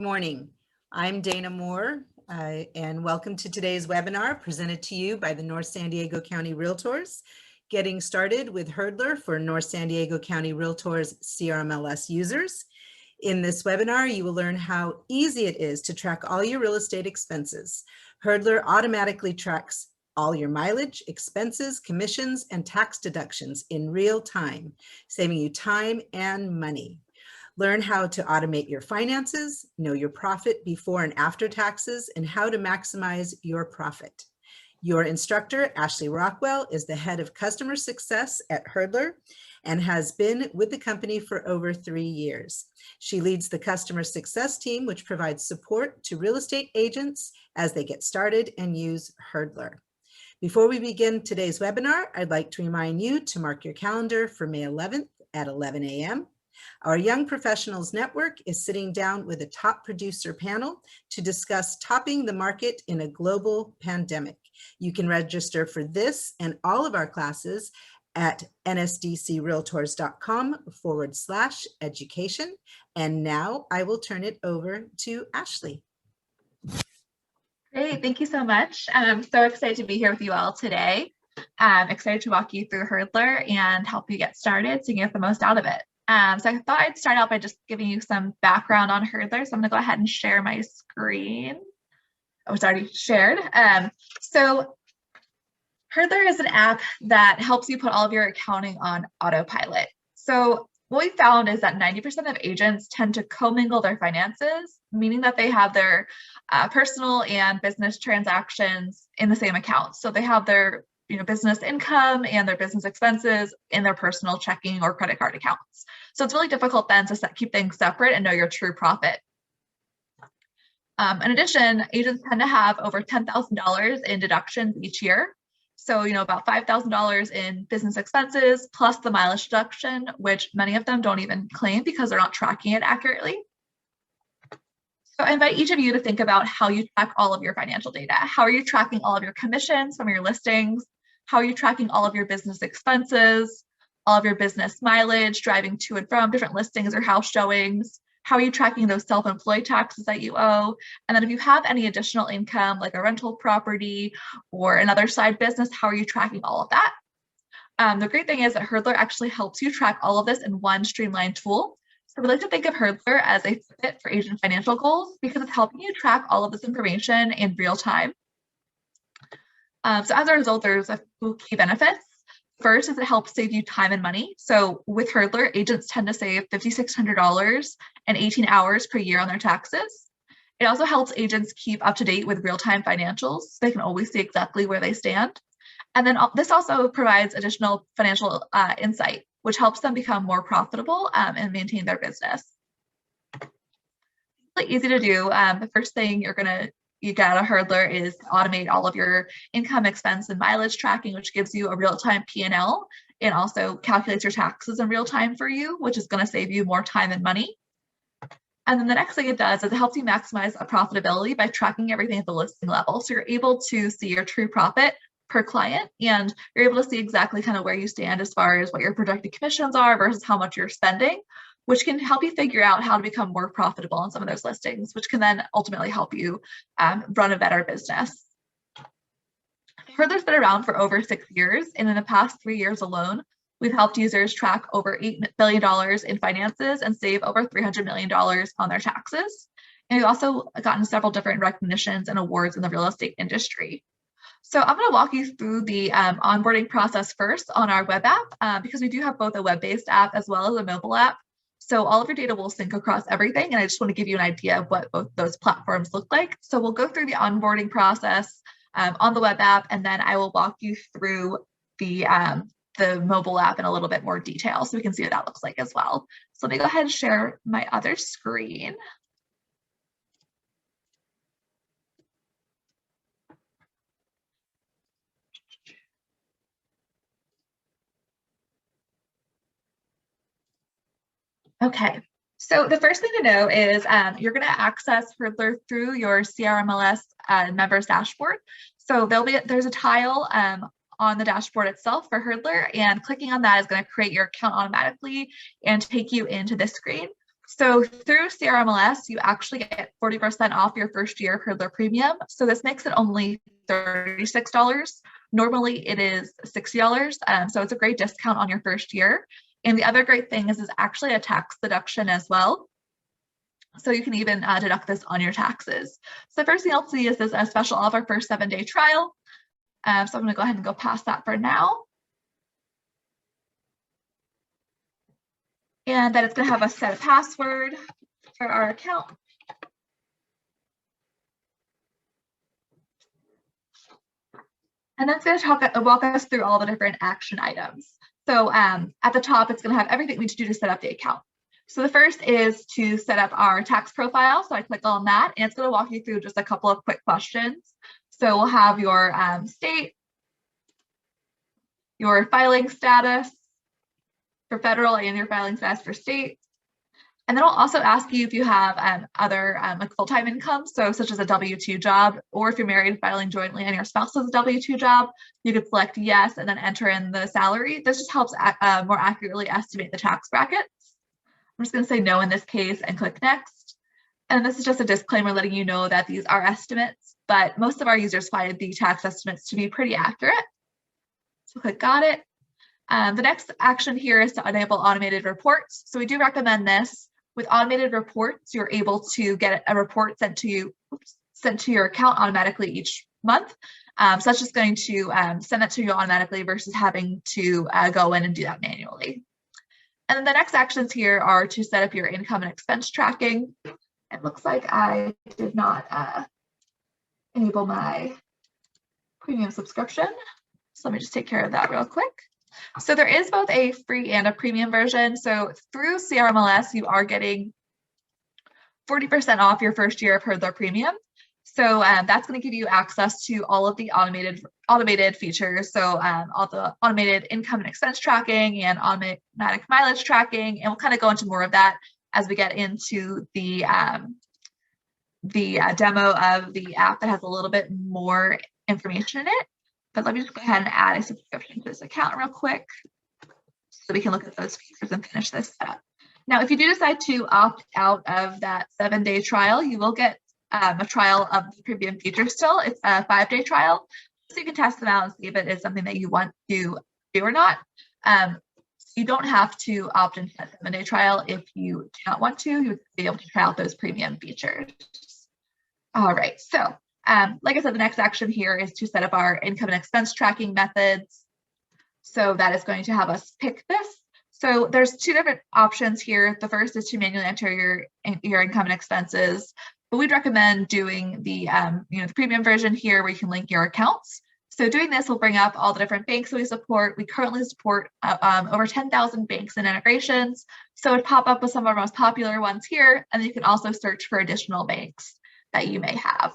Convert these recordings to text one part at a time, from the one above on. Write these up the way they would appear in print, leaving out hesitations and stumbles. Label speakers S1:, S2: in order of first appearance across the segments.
S1: Morning. I'm Dana Moore, and welcome to today's webinar presented to you by the North San Diego County Realtors, getting started with Hurdlr for North San Diego County Realtors CRMLS users. In this webinar, you will learn how easy it is to track all your real estate expenses. Hurdlr automatically tracks all your mileage, expenses, commissions, and tax deductions in real time, saving you time and money. Learn how to automate your finances, know your profit before and after taxes, and how to maximize your profit. Your instructor, Ashley Rockwell, is the head of customer success at Hurdlr and has been with the company for over 3 years. She leads the customer success team, which provides support to real estate agents as they get started and use Hurdlr. Before we begin today's webinar, I'd like to remind you to mark your calendar for May 11th at 11 a.m. Our Young Professionals Network is sitting down with a top producer panel to discuss topping the market in a global pandemic. You can register for this and all of our classes at nsdcrealtors.com/education. And now I will turn it over to Ashley.
S2: Great, thank you so much. I'm so excited to be here with you all today. I'm excited to walk you through Hurdlr and help you get started so you can get the most out of it. So I thought I'd start out by just giving you some background on Hurdlr. So I'm gonna go ahead and share my screen. Oh, it's already shared. So Hurdlr is an app that helps you put all of your accounting on autopilot. So what we found is that 90% of agents tend to commingle their finances, meaning that they have their personal and business transactions in the same account. So they have their business income and their business expenses in their personal checking or credit card accounts. So it's really difficult then to keep things separate and know your true profit. In addition, agents tend to have over $10,000 in deductions each year. So, about $5,000 in business expenses plus the mileage deduction, which many of them don't even claim because they're not tracking it accurately. So I invite each of you to think about how you track all of your financial data. How are you tracking all of your commissions from your listings? How are you tracking all of your business expenses, all of your business mileage, driving to and from different listings or house showings? How are you tracking those self-employed taxes that you owe? And then if you have any additional income, like a rental property or another side business, how are you tracking all of that? The great thing is that Hurdlr actually helps you track all of this in one streamlined tool. So we like to think of Hurdlr as a fit for agent financial goals because it's helping you track all of this information in real time. So as a result, there's a few key benefits. First is it helps save you time and money. So with Hurdlr, agents tend to save $5,600 and 18 hours per year on their taxes. It also helps agents keep up to date with real-time financials. So they can always see exactly where they stand. And then this also provides additional financial insight, which helps them become more profitable and maintain their business. It's really easy to do. The first thing you get out of Hurdlr is automate all of your income, expense, and mileage tracking, which gives you a real-time P&L and also calculates your taxes in real time for you, which is going to save you more time and money. And then the next thing it does is it helps you maximize profitability by tracking everything at the listing level. So you're able to see your true profit per client, and you're able to see exactly kind of where you stand as far as what your projected commissions are versus how much you're spending, which can help you figure out how to become more profitable on some of those listings, which can then ultimately help you run a better business. Hurdlr's been around for over 6 years, and in the past 3 years alone, we've helped users track over $8 billion in finances and save over $300 million on their taxes. And we've also gotten several different recognitions and awards in the real estate industry. So I'm going to walk you through the onboarding process first on our web app because we do have both a web-based app as well as a mobile app. So all of your data will sync across everything. And I just want to give you an idea of what both those platforms look like. So we'll go through the onboarding process on the web app, and then I will walk you through the mobile app in a little bit more detail so we can see what that looks like as well. So let me go ahead and share my other screen. Okay, so the first thing to know is you're going to access Hurdlr through your CRMLS Members Dashboard. So there's a tile on the dashboard itself for Hurdlr, and clicking on that is going to create your account automatically and take you into this screen. So through CRMLS, you actually get 40% off your first year of Hurdlr Premium. So this makes it only $36. Normally it is $60. So it's a great discount on your first year. And the other great thing is it's actually a tax deduction as well. So you can even deduct this on your taxes. So the first thing I'll see is this a special offer for 7-day trial. So I'm going to go ahead and go past that for now. And then it's going to have us set a password for our account. And then it's going to walk us through all the different action items. So at the top, it's going to have everything we need to do to set up the account. So the first is to set up our tax profile. So I click on that, and it's going to walk you through just a couple of quick questions. So we'll have your state, your filing status for federal, and your filing status for state. And then I'll also ask you if you have other like full-time income, so such as a W-2 job, or if you're married filing jointly and your spouse has a W-2 job, you could select yes and then enter in the salary. This just helps more accurately estimate the tax brackets. I'm just going to say no in this case and click next. And this is just a disclaimer letting you know that these are estimates, but most of our users find the tax estimates to be pretty accurate. So click got it. The next action here is to enable automated reports. So we do recommend this. With automated reports, you're able to get a report sent to you, sent to your account automatically each month. So that's just going to send that to you automatically versus having to go in and do that manually. And then the next actions here are to set up your income and expense tracking. It looks like I did not enable my premium subscription. So let me just take care of that real quick. So there is both a free and a premium version. So through CRMLS, you are getting 40% off your first year of Hurdlr Premium. So that's going to give you access to all of the automated features. So all the automated income and expense tracking and automatic mileage tracking. And we'll kind of go into more of that as we get into the demo of the app that has a little bit more information in it. But let me just go ahead and add a subscription to this account real quick so we can look at those features and finish this up. Now, if you do decide to opt out of that 7-day trial, you will get a trial of the premium features still. It's a 5-day trial, so you can test them out and see if it is something that you want to do or not. You don't have to opt into that 7-day trial if you do not want to. You would be able to try out those premium features. All right, so like I said, the next action here is to set up our income and expense tracking methods. So that is going to have us pick this. So there's two different options here. The first is to manually enter your income and expenses, but we'd recommend doing the the premium version here where you can link your accounts. So doing this will bring up all the different banks that we support. We currently support over 10,000 banks and integrations. So it'd pop up with some of our most popular ones here, and then you can also search for additional banks that you may have.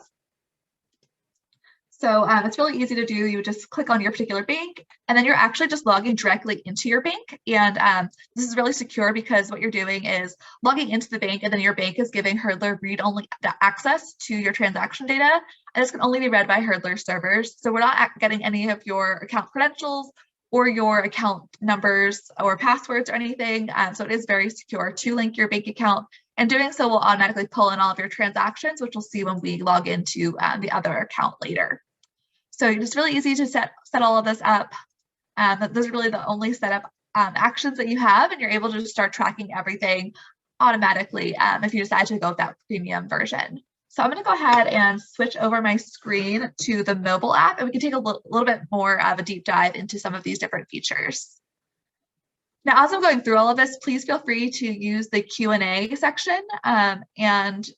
S2: So it's really easy to do. You would just click on your particular bank, and then you're actually just logging directly into your bank. And this is really secure because what you're doing is logging into the bank, and then your bank is giving Hurdlr read-only access to your transaction data. And this can only be read by Hurdlr servers. So we're not getting any of your account credentials or your account numbers or passwords or anything. So it is very secure to link your bank account. And doing so will automatically pull in all of your transactions, which we'll see when we log into the other account later. So it's really easy to set all of this up. Those are really the only setup actions that you have, and you're able to just start tracking everything automatically if you decide to go with that premium version. So I'm going to go ahead and switch over my screen to the mobile app, and we can take a little bit more of a deep dive into some of these different features. Now, as I'm going through all of this, please feel free to use the Q&A section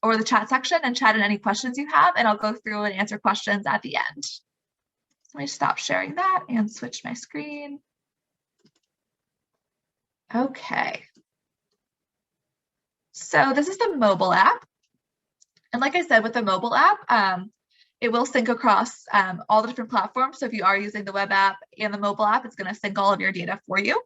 S2: or the chat section and chat in any questions you have, and I'll go through and answer questions at the end. So let me stop sharing that and switch my screen. Okay. So this is the mobile app. And like I said, with the mobile app, it will sync across all the different platforms. So if you are using the web app and the mobile app, it's going to sync all of your data for you.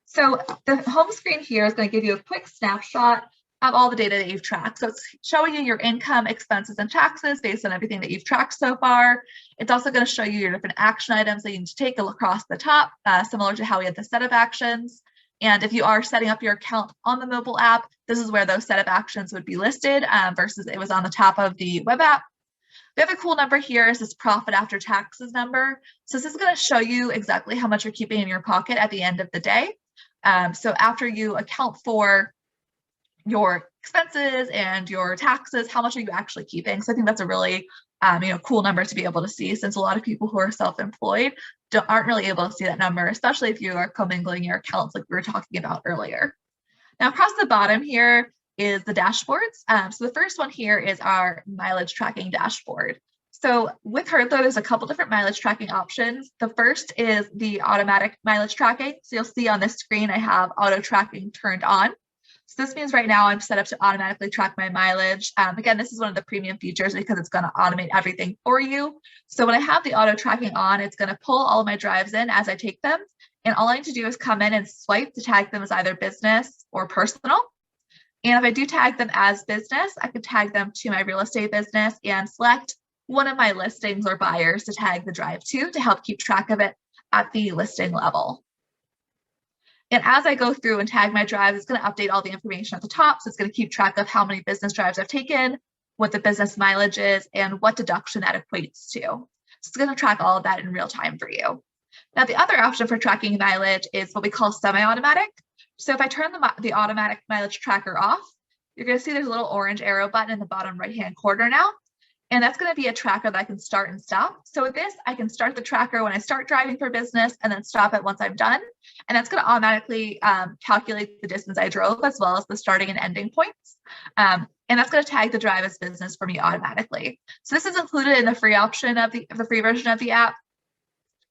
S2: So the home screen here is going to give you a quick snapshot of all the data that you've tracked. So it's showing you your income, expenses, and taxes based on everything that you've tracked so far. It's also going to show you your different action items that you need to take across the top, similar to how we had the setup actions. And if you are setting up your account on the mobile app, This is where those set of actions would be listed versus it was on the top of the web app. The other cool number here is this profit after taxes number. So this is going to show you exactly how much you're keeping in your pocket at the end of the day. So after you account for your expenses and your taxes, how much are you actually keeping? So I think that's a really cool number to be able to see, since a lot of people who are self-employed aren't really able to see that number, especially if you are commingling your accounts like we were talking about earlier. Now across the bottom here is the dashboards. So the first one here is our mileage tracking dashboard. So with Hurdlr, there's a couple different mileage tracking options. The first is the automatic mileage tracking. So you'll see on this screen, I have auto tracking turned on. So this means right now I'm set up to automatically track my mileage. Again, this is one of the premium features because it's going to automate everything for you. So when I have the auto tracking on, it's going to pull all of my drives in as I take them. And all I need to do is come in and swipe to tag them as either business or personal. And if I do tag them as business, I can tag them to my real estate business and select one of my listings or buyers to tag the drive to help keep track of it at the listing level. And as I go through and tag my drives, it's going to update all the information at the top. So it's going to keep track of how many business drives I've taken, what the business mileage is, and what deduction that equates to. So it's going to track all of that in real time for you. Now, the other option for tracking mileage is what we call semi-automatic. So if I turn the automatic mileage tracker off, you're going to see there's a little orange arrow button in the bottom right-hand corner now. And that's going to be a tracker that I can start and stop. So with this, I can start the tracker when I start driving for business and then stop it once I'm done. And that's going to automatically calculate the distance I drove as well as the starting and ending points. And that's going to tag the drive as business for me automatically. So this is included in the free option of the free version of the app.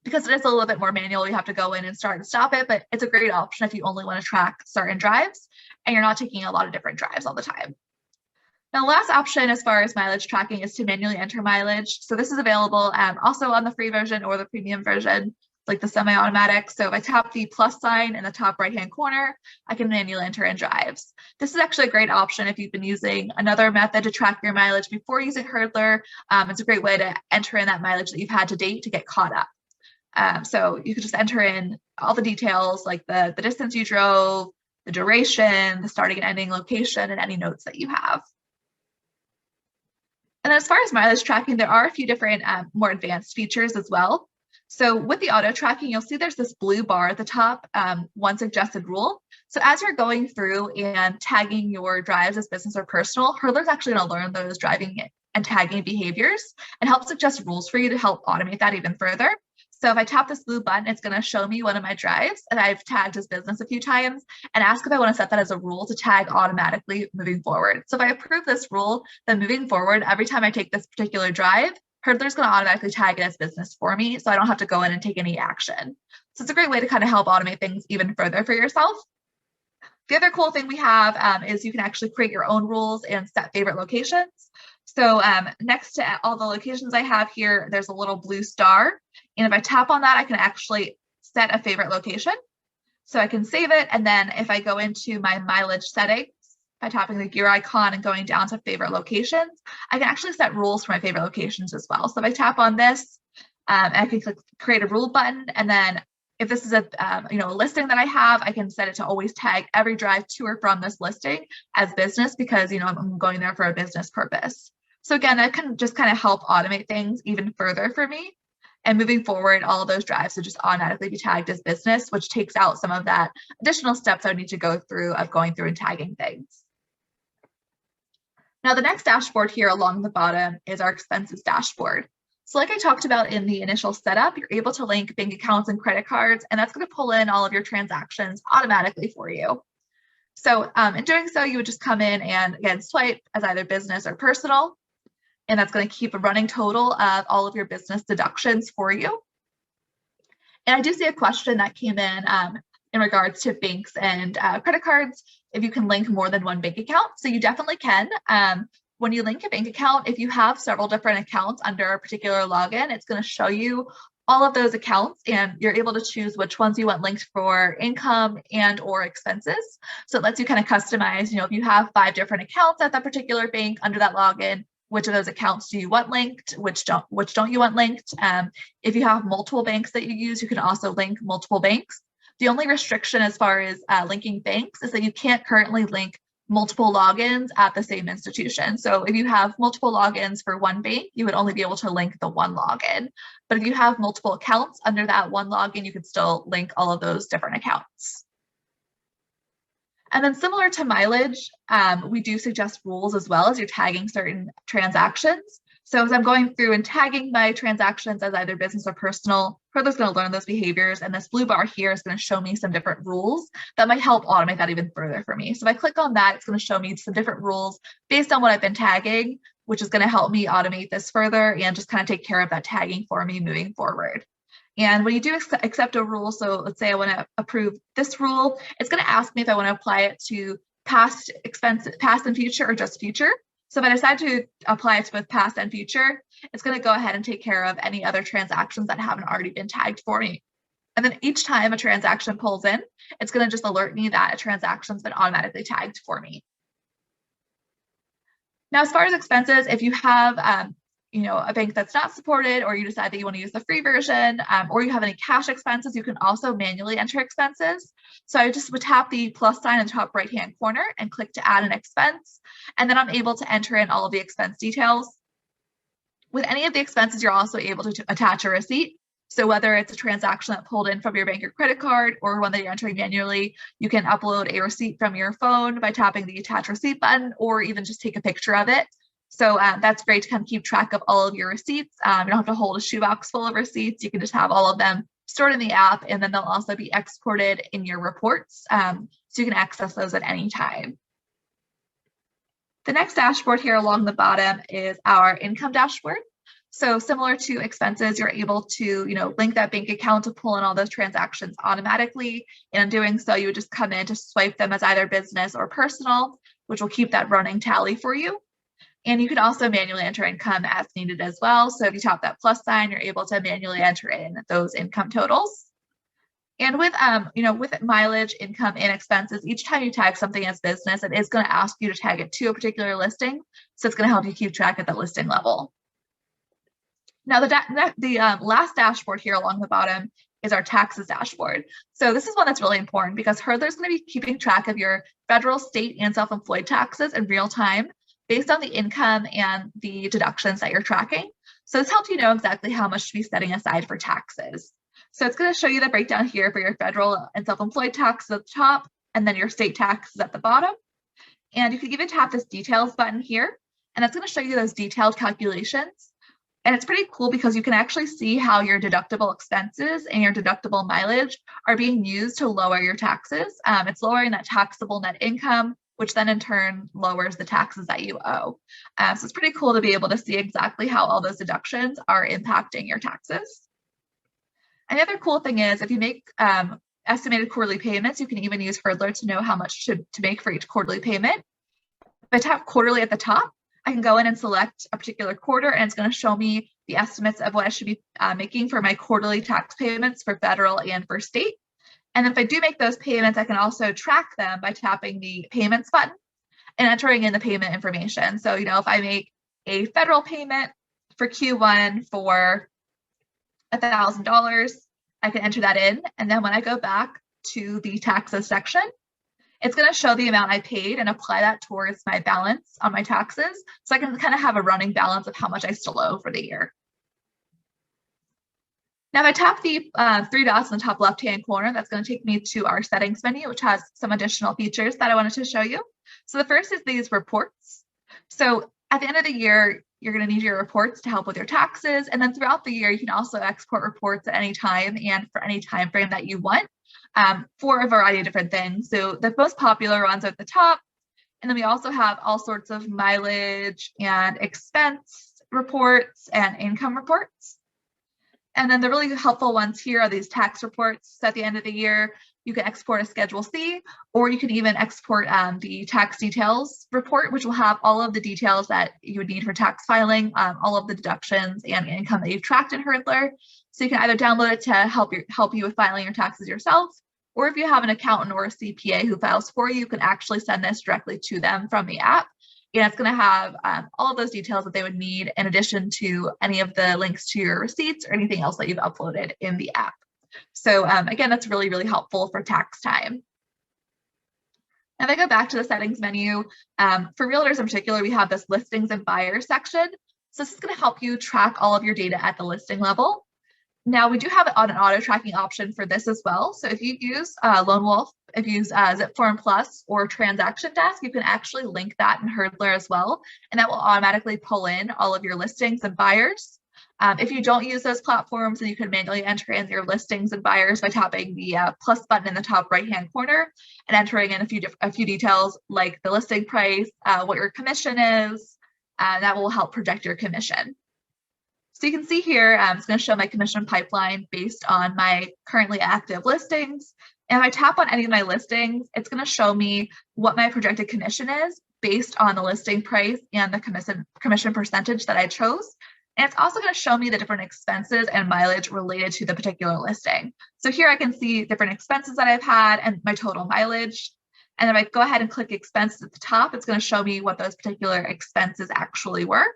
S2: Because it is a little bit more manual, you have to go in and start and stop it, but it's a great option if you only want to track certain drives and you're not taking a lot of different drives all the time. Now, the last option as far as mileage tracking is to manually enter mileage. So this is available also on the free version or the premium version, like the semi-automatic. So if I tap the plus sign in the top right-hand corner, I can manually enter in drives. This is actually a great option if you've been using another method to track your mileage before using Hurdlr. It's a great way to enter in that mileage that you've had to date to get caught up. So you could just enter in all the details like the distance you drove, the duration, the starting and ending location, and any notes that you have. And then as far as mileage tracking, there are a few different more advanced features as well. So with the auto tracking, you'll see there's this blue bar at the top, one suggested rule. So as you're going through and tagging your drives as business or personal, Hurdlr's actually going to learn those driving and tagging behaviors and help suggest rules for you to help automate that even further. So if I tap this blue button, it's going to show me one of my drives that I've tagged as business a few times and ask if I want to set that as a rule to tag automatically moving forward. So if I approve this rule, then moving forward, every time I take this particular drive, Hurdlr's going to automatically tag it as business for me, so I don't have to go in and take any action. So it's a great way to kind of help automate things even further for yourself. The other cool thing we have is you can actually create your own rules and set favorite locations. So next to all the locations I have here, there's a little blue star. And if I tap on that, I can actually set a favorite location. So I can save it. And then if I go into my mileage settings, by tapping the gear icon and going down to favorite locations, I can actually set rules for my favorite locations as well. So if I tap on this, I can click create a rule button. And then if this is a listing that I have, I can set it to always tag every drive to or from this listing as business because, I'm going there for a business purpose. So again, that can just kind of help automate things even further for me. And moving forward, all of those drives would just automatically be tagged as business, which takes out some of that additional steps I would need to go through of going through and tagging things. Now, the next dashboard here along the bottom is our expenses dashboard. So like I talked about in the initial setup, you're able to link bank accounts and credit cards, and that's going to pull in all of your transactions automatically for you. So in doing so, you would just come in and again, swipe as either business or personal. And that's going to keep a running total of all of your business deductions for you. And I do see a question that came in regards to banks and credit cards, if you can link more than one bank account. So you definitely can. When you link a bank account, if you have several different accounts under a particular login, it's going to show you all of those accounts and you're able to choose which ones you want linked for income and or expenses. So it lets you kind of customize, if you have 5 different accounts at that particular bank under that login, which of those accounts do you want linked, which don't you want linked. If you have multiple banks that you use, you can also link multiple banks. The only restriction as far as linking banks is that you can't currently link multiple logins at the same institution. So if you have multiple logins for one bank, you would only be able to link the one login. But if you have multiple accounts under that one login, you could still link all of those different accounts. And then similar to mileage, we do suggest rules as well as you're tagging certain transactions. So as I'm going through and tagging my transactions as either business or personal, Hurdlr's going to learn those behaviors. And this blue bar here is going to show me some different rules that might help automate that even further for me. So if I click on that, it's going to show me some different rules based on what I've been tagging, which is going to help me automate this further and just kind of take care of that tagging for me moving forward. And when you do accept a rule, so let's say I want to approve this rule, it's going to ask me if I want to apply it to past expenses, past and future, or just future. So if I decide to apply it to both past and future, it's going to go ahead and take care of any other transactions that haven't already been tagged for me. And then each time a transaction pulls in, it's going to just alert me that a transaction's been automatically tagged for me. Now, as far as expenses, if you have a bank that's not supported, or you decide that you want to use the free version, or you have any cash expenses, you can also manually enter expenses. So I just would tap the plus sign in the top right-hand corner and click to add an expense. And then I'm able to enter in all of the expense details. With any of the expenses, you're also able to attach a receipt. So whether it's a transaction that pulled in from your bank or credit card, or one that you're entering manually, you can upload a receipt from your phone by tapping the attach receipt button, or even just take a picture of it. So that's great to kind of keep track of all of your receipts. You don't have to hold a shoebox full of receipts. You can just have all of them stored in the app, and then they'll also be exported in your reports. So you can access those at any time. The next dashboard here along the bottom is our income dashboard. So similar to expenses, you're able to, link that bank account to pull in all those transactions automatically. And in doing so, you would just come in to swipe them as either business or personal, which will keep that running tally for you. And you can also manually enter income as needed as well. So if you tap that plus sign, you're able to manually enter in those income totals. And with, with mileage, income, and expenses, each time you tag something as business, it is going to ask you to tag it to a particular listing. So it's going to help you keep track at the listing level. Now, the last dashboard here along the bottom is our taxes dashboard. So this is one that's really important because Hurdlr is going to be keeping track of your federal, state, and self-employed taxes in real time, based on the income and the deductions that you're tracking. So this helps you know exactly how much to be setting aside for taxes. So it's going to show you the breakdown here for your federal and self-employed taxes at the top, and then your state taxes at the bottom. And you can even tap this details button here, and it's going to show you those detailed calculations. And it's pretty cool because you can actually see how your deductible expenses and your deductible mileage are being used to lower your taxes. It's lowering that taxable net income, which then in turn lowers the taxes that you owe. So it's pretty cool to be able to see exactly how all those deductions are impacting your taxes. And the other cool thing is if you make estimated quarterly payments, you can even use Hurdlr to know how much to make for each quarterly payment. If I tap quarterly at the top, I can go in and select a particular quarter, and it's going to show me the estimates of what I should be making for my quarterly tax payments for federal and for state. And if I do make those payments, I can also track them by tapping the payments button and entering in the payment information. So, if I make a federal payment for Q1 for $1,000, I can enter that in. And then when I go back to the taxes section, it's going to show the amount I paid and apply that towards my balance on my taxes. So I can kind of have a running balance of how much I still owe for the year. Now, if I tap the three dots in the top left-hand corner, that's going to take me to our settings menu, which has some additional features that I wanted to show you. So the first is these reports. So at the end of the year, you're going to need your reports to help with your taxes. And then throughout the year, you can also export reports at any time and for any time frame that you want for a variety of different things. So the most popular ones are at the top. And then we also have all sorts of mileage and expense reports and income reports. And then the really helpful ones here are these tax reports. So at the end of the year, you can export a Schedule C, or you can even export the tax details report, which will have all of the details that you would need for tax filing, all of the deductions and income that you've tracked in Hurdlr. So you can either download it to help you with filing your taxes yourself, or if you have an accountant or a CPA who files for you, you can actually send this directly to them from the app. And it's going to have all of those details that they would need in addition to any of the links to your receipts or anything else that you've uploaded in the app. So again, that's really, really helpful for tax time. If I go back to the settings menu, for realtors in particular, we have this listings and buyers section. So this is going to help you track all of your data at the listing level. Now we do have an auto tracking option for this as well. So if you use Lone Wolf, if you use ZipForm Plus or Transaction Desk, you can actually link that in Hurdlr as well. And that will automatically pull in all of your listings and buyers. If you don't use those platforms, then you can manually enter in your listings and buyers by tapping the plus button in the top right-hand corner and entering in a few details like the listing price, what your commission is, that will help project your commission. So you can see here, it's going to show my commission pipeline based on my currently active listings. And if I tap on any of my listings, it's going to show me what my projected commission is based on the listing price and the commission percentage that I chose. And it's also going to show me the different expenses and mileage related to the particular listing. So here I can see different expenses that I've had and my total mileage. And if I go ahead and click expenses at the top, it's going to show me what those particular expenses actually were.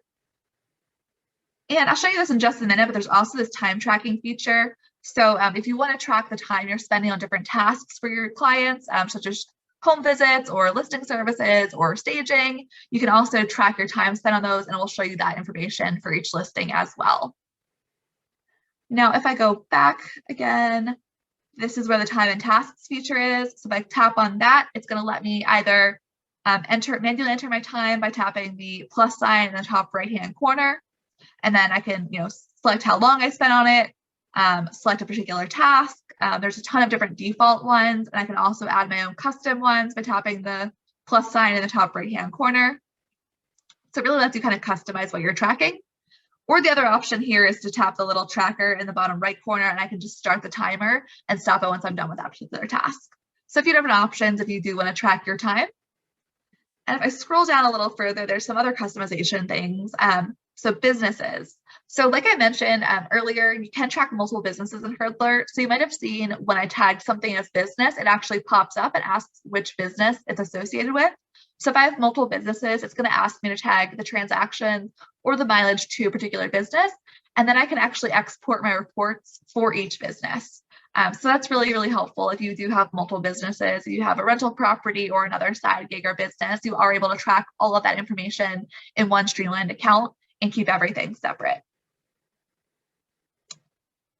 S2: And I'll show you this in just a minute, but there's also this time tracking feature. So if you want to track the time you're spending on different tasks for your clients, such as home visits or listing services or staging, you can also track your time spent on those, and it will show you that information for each listing as well. Now, if I go back again, this is where the time and tasks feature is. So if I tap on that, it's going to let me either manually enter my time by tapping the plus sign in the top right-hand corner. And then I can, select how long I spent on it, select a particular task. There's a ton of different default ones, and I can also add my own custom ones by tapping the plus sign in the top right-hand corner. So it really lets you kind of customize what you're tracking. Or the other option here is to tap the little tracker in the bottom right corner, and I can just start the timer and stop it once I'm done with that particular task. So a few different options if you do want to track your time. And if I scroll down a little further, there's some other customization things. So businesses. So like I mentioned earlier, you can track multiple businesses in Hurdlr. So you might have seen when I tagged something as business, it actually pops up and asks which business it's associated with. So if I have multiple businesses, it's going to ask me to tag the transaction or the mileage to a particular business. And then I can actually export my reports for each business. So that's really, really helpful if you do have multiple businesses, if you have a rental property or another side gig or business, you are able to track all of that information in one streamlined account and keep everything separate.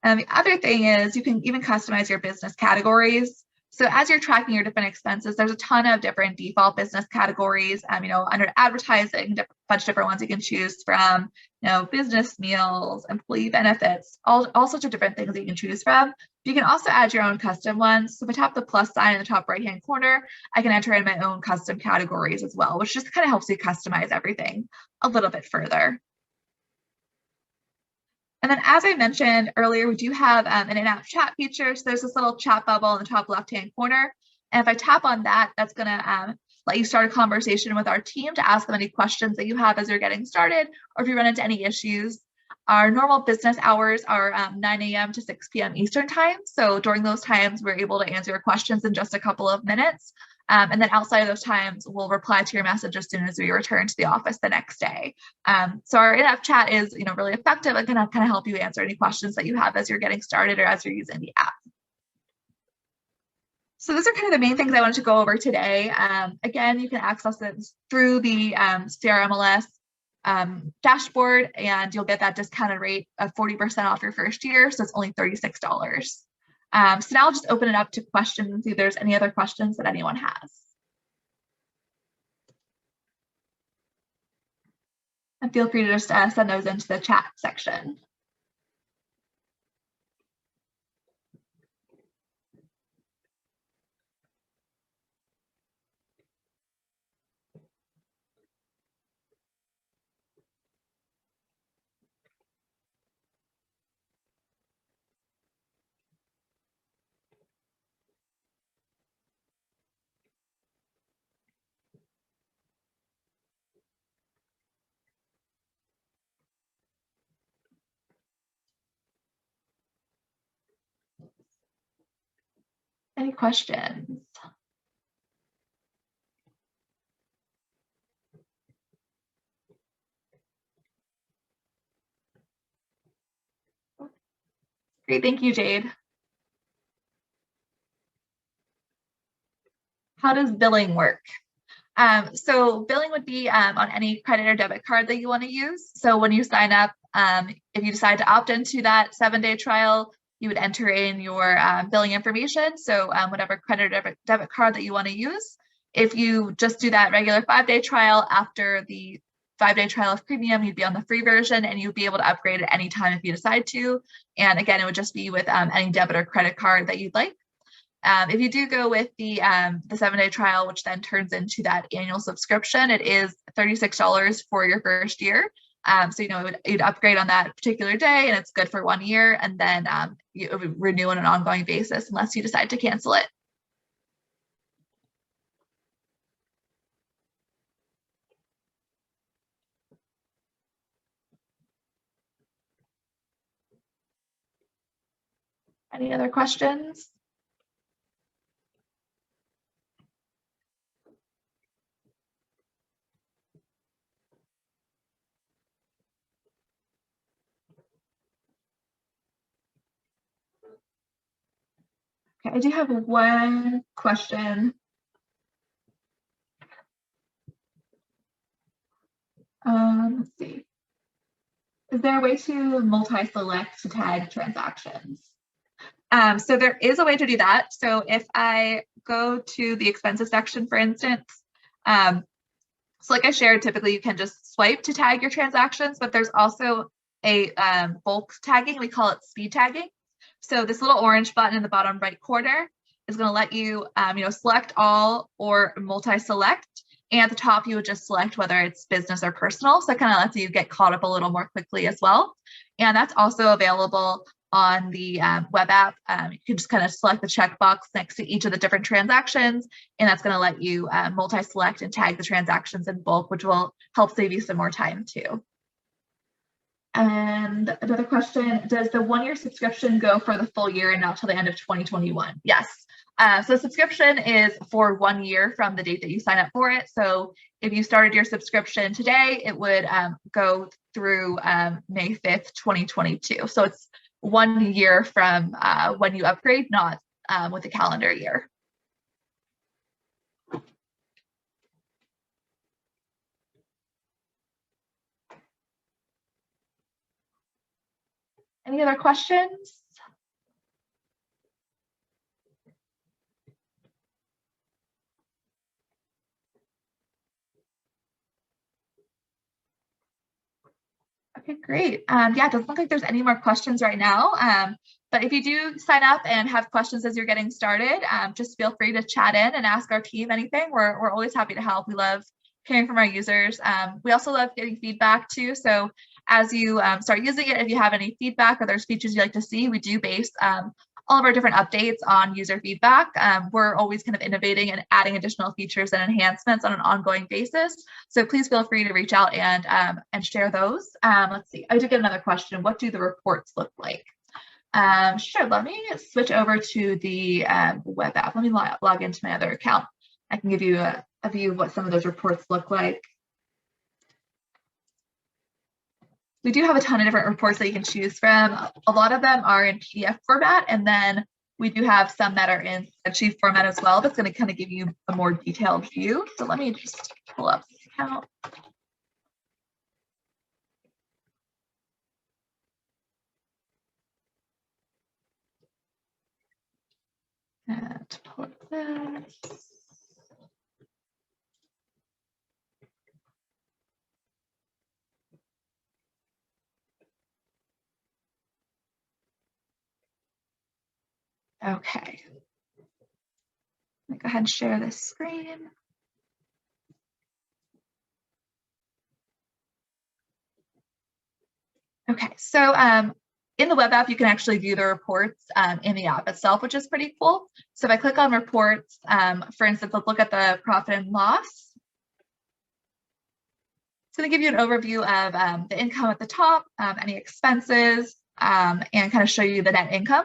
S2: And the other thing is you can even customize your business categories. So as you're tracking your different expenses, there's a ton of different default business categories. Under advertising, a bunch of different ones you can choose from, business meals, employee benefits, all sorts of different things that you can choose from. You can also add your own custom ones. So if I tap the plus sign in the top right-hand corner, I can enter in my own custom categories as well, which just kind of helps you customize everything a little bit further. And then as I mentioned earlier, we do have an in-app chat feature. So there's this little chat bubble in the top left-hand corner. And if I tap on that, that's going to let you start a conversation with our team to ask them any questions that you have as you're getting started, or if you run into any issues. Our normal business hours are 9 a.m. to 6 p.m. Eastern time. So during those times, we're able to answer your questions in just a couple of minutes. And then outside of those times, we'll reply to your message as soon as we return to the office the next day. So our in-app chat is, really effective and can kind of help you answer any questions that you have as you're getting started or as you're using the app. So those are kind of the main things I wanted to go over today. Again, you can access it through the CRMLS dashboard, and you'll get that discounted rate of 40% off your first year. So it's only $36. So now I'll just open it up to questions and see if there's any other questions that anyone has. And feel free to just send those into the chat section. Any questions? Great, thank you, Jade. How does billing work? So billing would be on any credit or debit card that you want to use. So when you sign up, if you decide to opt into that 7-day trial, you would enter in your billing information. So whatever credit or debit card that you want to use. If you just do that regular 5-day trial, after the 5-day trial of premium, you'd be on the free version and you'd be able to upgrade at any time if you decide to. And again, it would just be with any debit or credit card that you'd like. If you do go with the 7-day trial, which then turns into that annual subscription, it is $36 for your first year. So, you'd upgrade on that particular day and it's good for 1 year, and then you renew on an ongoing basis unless you decide to cancel it. Any other questions? Okay, I do have one question. Let's see. Is there a way to multi-select to tag transactions? So there is a way to do that. So if I go to the expenses section, for instance, so like I shared, typically you can just swipe to tag your transactions, but there's also a bulk tagging. We call it speed tagging. So this little orange button in the bottom right corner is going to let you, select all or multi-select. And at the top, you would just select whether it's business or personal. So it kind of lets you get caught up a little more quickly as well. And that's also available on the web app. You can just kind of select the checkbox next to each of the different transactions, and that's going to let you multi-select and tag the transactions in bulk, which will help save you some more time too. And another question, does the 1-year subscription go for the full year and not till the end of 2021? Yes. So subscription is for 1 year from the date that you sign up for it. So if you started your subscription today, it would go through May 5th, 2022. So it's 1 year from when you upgrade, not with the calendar year. Any other questions? Okay, great. Yeah, it doesn't look like there's any more questions right now. But if you do sign up and have questions as you're getting started, just feel free to chat in and ask our team anything. We're always happy to help. We love hearing from our users. We also love getting feedback too. So as you start using it, if you have any feedback or there's features you'd like to see, we do base all of our different updates on user feedback. We're always kind of innovating and adding additional features and enhancements on an ongoing basis. So please feel free to reach out and share those. Let's see, I did get another question. What do the reports look like? Sure, let me switch over to the web app. Let me log into my other account. I can give you a view of what some of those reports look like. We do have a ton of different reports that you can choose from. A lot of them are in PDF format, and then we do have some that are in spreadsheet format as well. That's going to kind of give you a more detailed view. So let me just pull up this account. And pull up this. Okay. Let me go ahead and share this screen. Okay, so in the web app, you can actually view the reports in the app itself, which is pretty cool. So if I click on reports, for instance, let's look at the profit and loss. It's going to give you an overview of the income at the top, any expenses, and kind of show you the net income.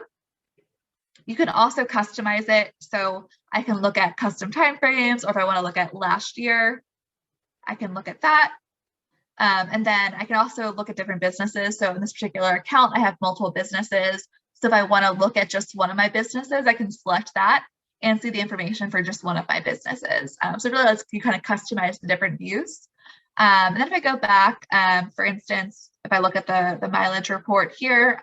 S2: You can also customize it. So I can look at custom timeframes, or if I want to look at last year, I can look at that. And then I can also look at different businesses. So in this particular account, I have multiple businesses. So if I want to look at just one of my businesses, I can select that and see the information for just one of my businesses. So it really lets you kind of customize the different views. And then if I go back, for instance, if I look at the mileage report here,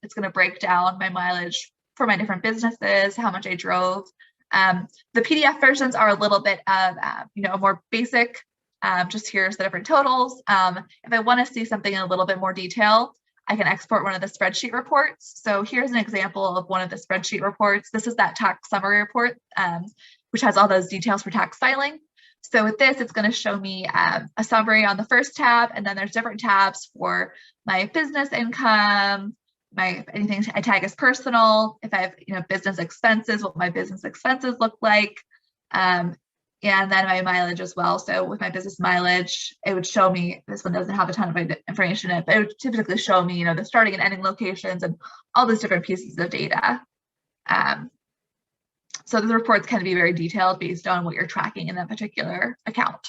S2: it's going to break down my mileage for my different businesses, how much I drove. The PDF versions are a little bit of, a more basic, just here's the different totals. If I want to see something in a little bit more detail, I can export one of the spreadsheet reports. So here's an example of one of the spreadsheet reports. This is that tax summary report, which has all those details for tax filing. So with this, it's going to show me a summary on the first tab, and then there's different tabs for my business income, anything I tag as personal, if I have business expenses, what my business expenses look like, and then my mileage as well. So with my business mileage, it would show me, this one doesn't have a ton of information in it, but it would typically show me, the starting and ending locations and all those different pieces of data. So the reports can be very detailed based on what you're tracking in that particular account.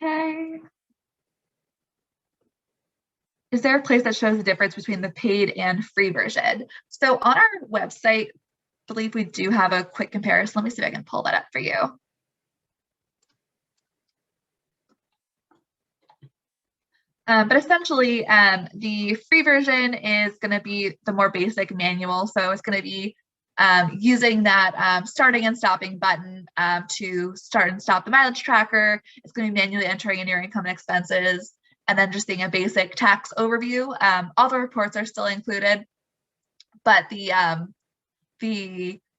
S2: Okay. Is there a place that shows the difference between the paid and free version? So on our website, I believe we do have a quick comparison. Let me see if I can pull that up for you. But essentially, the free version is going to be the more basic manual. So it's going to be using that starting and stopping button to start and stop the mileage tracker. It's going to be manually entering in your income and expenses, and then just seeing a basic tax overview. All the reports are still included, but the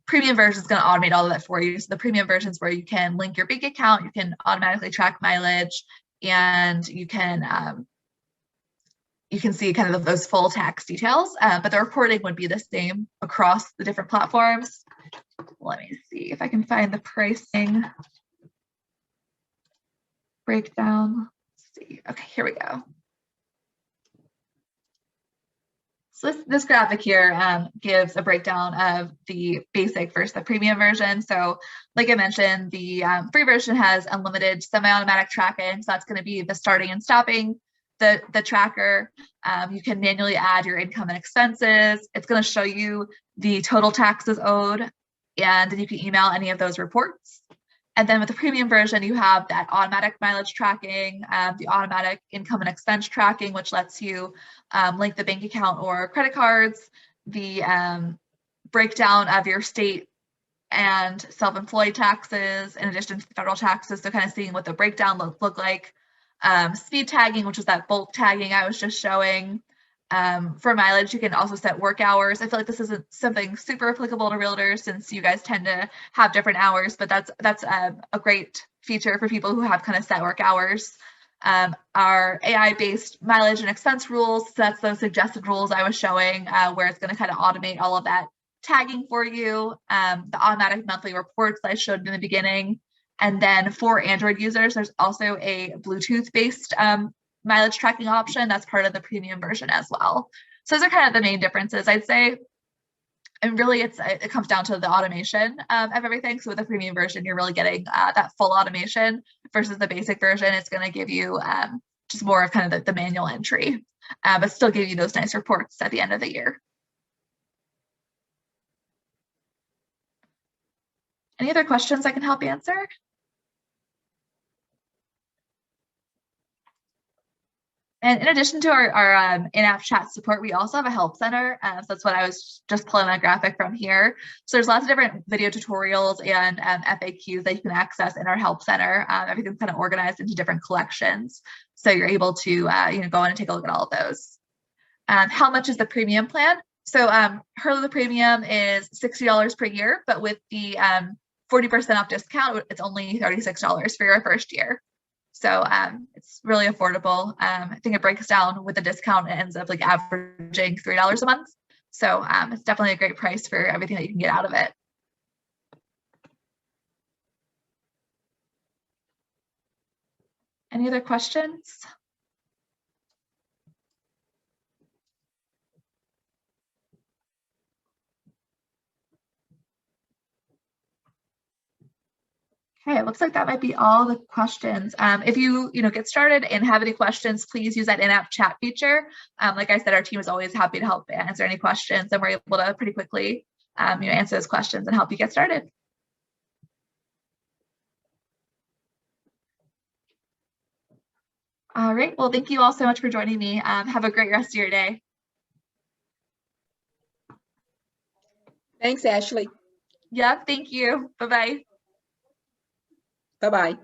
S2: premium version is going to automate all of that for you. So the premium version is where you can link your bank account, you can automatically track mileage, and you can see kind of those full tax details, but the reporting would be the same across the different platforms. Let me see if I can find the pricing breakdown. Let's see. Okay, here we go. So this graphic here gives a breakdown of the basic versus the premium version. So like I mentioned, the free version has unlimited semi-automatic tracking. So that's going to be the starting and stopping the tracker. You can manually add your income and expenses. It's going to show you the total taxes owed, and then you can email any of those reports. And then with the premium version, you have that automatic mileage tracking, the automatic income and expense tracking, which lets you link the bank account or credit cards, the breakdown of your state and self-employed taxes in addition to the federal taxes. So kind of seeing what the breakdown look like. Speed tagging, which is that bulk tagging I was just showing. For mileage, you can also set work hours. I feel like this isn't something super applicable to realtors since you guys tend to have different hours, but that's a great feature for people who have kind of set work hours. Our AI-based mileage and expense rules, so that's those suggested rules I was showing, where it's going to kind of automate all of that tagging for you. The automatic monthly reports I showed in the beginning. And then for Android users, there's also a Bluetooth-based mileage tracking option that's part of the premium version as well. So those are kind of the main differences, I'd say. And really, it comes down to the automation of everything. So with the premium version, you're really getting that full automation versus the basic version. It's going to give you just more of kind of the manual entry, but still give you those nice reports at the end of the year. Any other questions I can help answer? And in addition to our in-app chat support, we also have a help center. So that's what I was just pulling that graphic from here. So there's lots of different video tutorials and FAQs that you can access in our help center. Everything's kind of organized into different collections. So you're able to go in and take a look at all of those. How much is the premium plan? So Hurdlr the premium is $60 per year, but with the 40% off discount, it's only $36 for your first year. So it's really affordable. I think it breaks down with the discount. It ends up like averaging $3 a month. So it's definitely a great price for everything that you can get out of it. Any other questions? Okay, it looks like that might be all the questions. If you get started and have any questions, please use that in-app chat feature. Like I said, our team is always happy to help answer any questions, and we're able to pretty quickly answer those questions and help you get started. All right, well, thank you all so much for joining me. Have a great rest of your day.
S3: Thanks, Ashley.
S2: Yeah, thank you. Bye-bye.
S3: Bye-bye.